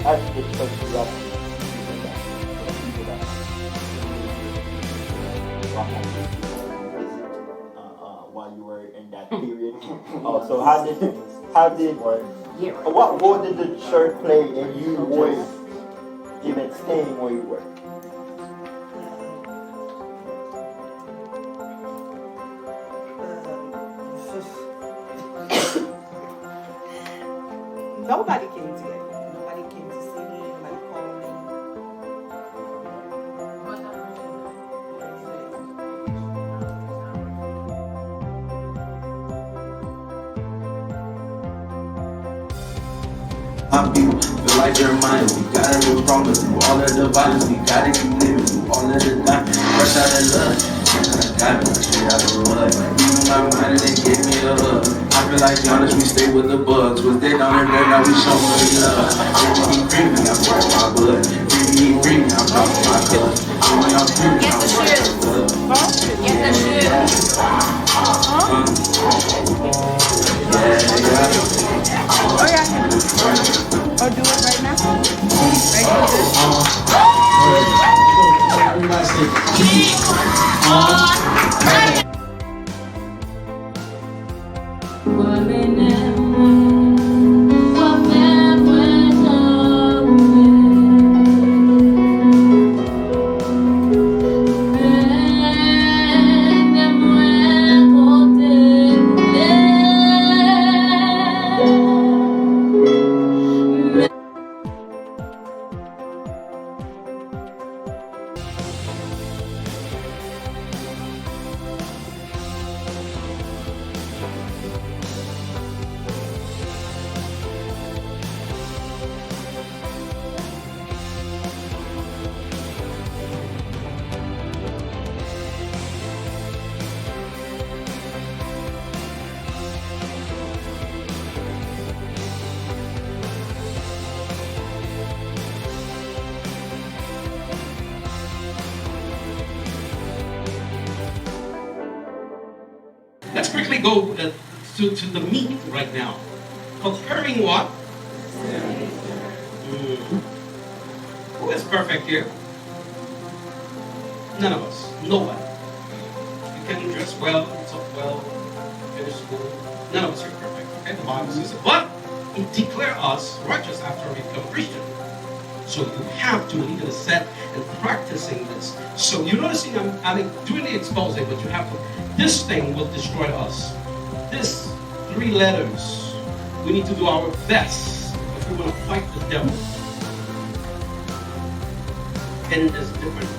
As the church left while you were in that period. Oh, so how did what role did the church play in you with even staying where you were? Nobody came to get me. Nobody came to see me. Nobody called me. My people feel like Jeremiah, we gotta live stronger through all of the violence, we gotta keep living through all of the dying. Fresh out of love, got me straight out of the mud. Even my mind and they gave me a hug. I feel like Giannis, we stay with the bugs. Was dead on the road, now we show what we love. Baby, he free me, I'm from my blood. Baby, he free me, I'm from my blood. When I'm free me, I'm from my blood. Get the shoes. Oh yeah. Or do it right now. Everybody say, let's quickly go to the meat right now. Fulfilling what? Who is perfect here? None of us. No one. You can dress well, talk well, finish school. None of us are perfect. Okay? The Bible says it. But it declares us righteous after we become Christian. So you have to lead in a set and practicing this. So you're noticing I'm doing the exposing, but you have to. This thing will destroy us. This 3 letters. We need to do our best if we want to fight the devil. And there's different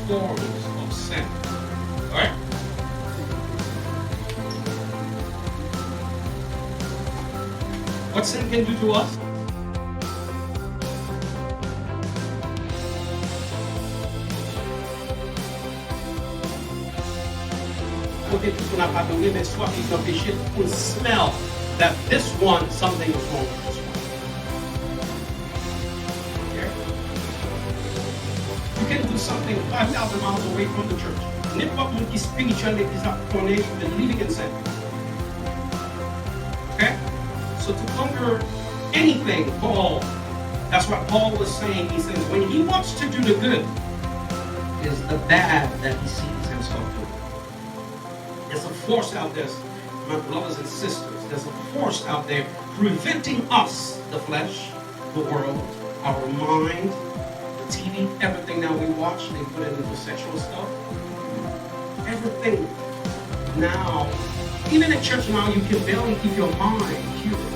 forms of sin. Alright? What sin can do to us? côté tout qu'on n'a pas donné, mais soit qui est péché, on smell that this one, something is wrong with this one. Okay? You can do something 5,000 miles away from the church. N'importe monde qui est spirituel, l'église a tourné, the living in sin. Okay? So to conquer anything, Paul, that's what Paul was saying. He says, when he wants to do the good, is the bad that he sees himself doing. There's a force out there, my brothers and sisters, there's a force out there preventing us, the flesh, the world, our mind, the TV, everything now we watch, they put it into sexual stuff. Everything now, even in church now, you can barely keep your mind pure.